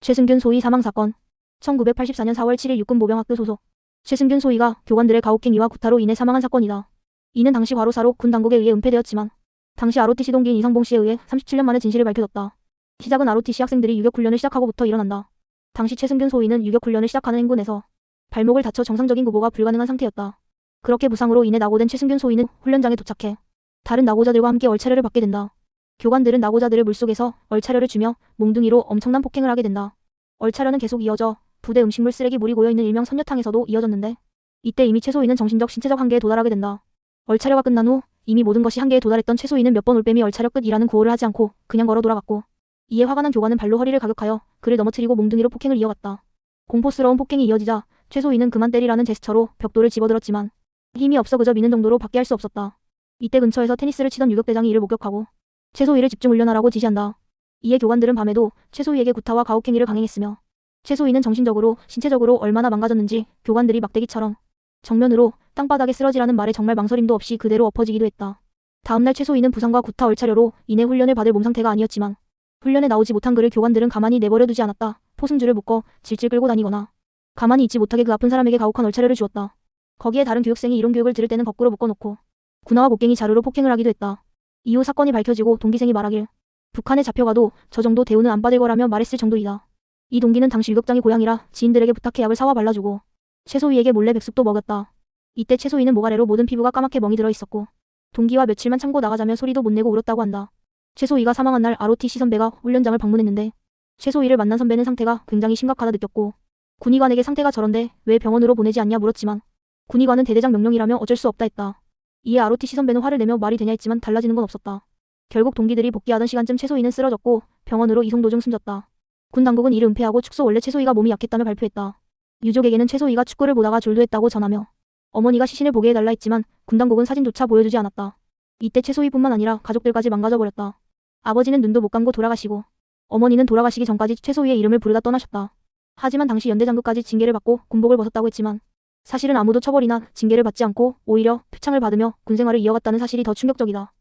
최승균 소위 사망사건. 1984년 4월 7일 육군보병학교 소속. 최승균 소위가 교관들의 가혹행위와 구타로 인해 사망한 사건이다. 이는 당시 과로사로 군 당국에 의해 은폐되었지만 당시 ROTC 동기인 이상봉 씨에 의해 37년 만에 진실을 밝혀졌다. 시작은 ROTC 학생들이 유격훈련을 시작하고부터 일어난다. 당시 최승균 소위는 유격훈련을 시작하는 행군에서 발목을 다쳐 정상적인 구보가 불가능한 상태였다. 그렇게 부상으로 인해 낙오된 최승균 소위는 훈련장에 도착해 다른 낙오자들과 함께 얼차려를 받게 된다. 교관들은 낙오자들을 물속에서 얼차려를 주며 몽둥이로 엄청난 폭행을 하게 된다. 얼차려는 계속 이어져 부대 음식물 쓰레기 물이 고여있는 일명 선녀탕에서도 이어졌는데 이때 이미 최소위는 정신적 신체적 한계에 도달하게 된다. 얼차려가 끝난 후 이미 모든 것이 한계에 도달했던 최소위는 몇 번 올빼미 얼차려 끝이라는 구호를 하지 않고 그냥 걸어 돌아갔고 이에 화가 난 교관은 발로 허리를 가격하여 그를 넘어뜨리고 몽둥이로 폭행을 이어갔다. 공포스러운 폭행이 이어지자 최소위는 그만 때리라는 제스처로 벽돌을 집어들었지만 힘이 없어 그저 미는 정도로 밖에 할 수 없었다. 이때 근처에서 테니스를 치던 유격대장이 이를 목격하고 최소위를 집중 훈련하라고 지시한다. 이에 교관들은 밤에도 최소위에게 구타와 가혹행위를 강행했으며 최소위는 정신적으로 신체적으로 얼마나 망가졌는지 교관들이 막대기처럼 정면으로 땅바닥에 쓰러지라는 말에 정말 망설임도 없이 그대로 엎어지기도 했다. 다음날 최소위는 부상과 구타 얼차려로 인해 훈련을 받을 몸 상태가 아니었지만 훈련에 나오지 못한 그를 교관들은 가만히 내버려두지 않았다. 포승줄을 묶어 질질 끌고 다니거나 가만히 있지 못하게 그 아픈 사람에게 가혹한 얼차려를 주었다. 거기에 다른 교육생이 이론 교육을 들을 때는 거꾸로 묶어놓고 군화와 곡괭이 자루로 폭행을 하기도 했다. 이후 사건이 밝혀지고 동기생이 말하길 북한에 잡혀가도 저 정도 대우는 안 받을 거라며 말했을 정도이다. 이 동기는 당시 유격장이 고향이라 지인들에게 부탁해 약을 사와 발라주고 최소위에게 몰래 백숙도 먹였다. 이때 최소위는 모가래로 모든 피부가 까맣게 멍이 들어있었고 동기와 며칠만 참고 나가자며 소리도 못 내고 울었다고 한다. 최소위가 사망한 날 ROTC 선배가 훈련장을 방문했는데 최소위를 만난 선배는 상태가 굉장히 심각하다 느꼈고 군의관에게 상태가 저런데 왜 병원으로 보내지 않냐 물었지만 군의관은 대대장 명령이라며 어쩔 수 없다 했다. 이에 ROTC 선배는 화를 내며 말이 되냐 했지만 달라지는 건 없었다. 결국 동기들이 복귀하던 시간쯤 최소위는 쓰러졌고 병원으로 이송 도중 숨졌다. 군 당국은 이를 은폐하고 축소 원래 최소위가 몸이 약했다며 발표했다. 유족에게는 최소위가 축구를 보다가 졸도했다고 전하며 어머니가 시신을 보게 해달라 했지만 군 당국은 사진조차 보여주지 않았다. 이때 최소위뿐만 아니라 가족들까지 망가져버렸다. 아버지는 눈도 못 감고 돌아가시고 어머니는 돌아가시기 전까지 최소위의 이름을 부르다 떠나셨다. 하지만 당시 연대장교까지 징계를 받고 군복을 벗었다고 했지만 사실은 아무도 처벌이나 징계를 받지 않고 오히려 표창을 받으며 군생활을 이어갔다는 사실이 더 충격적이다.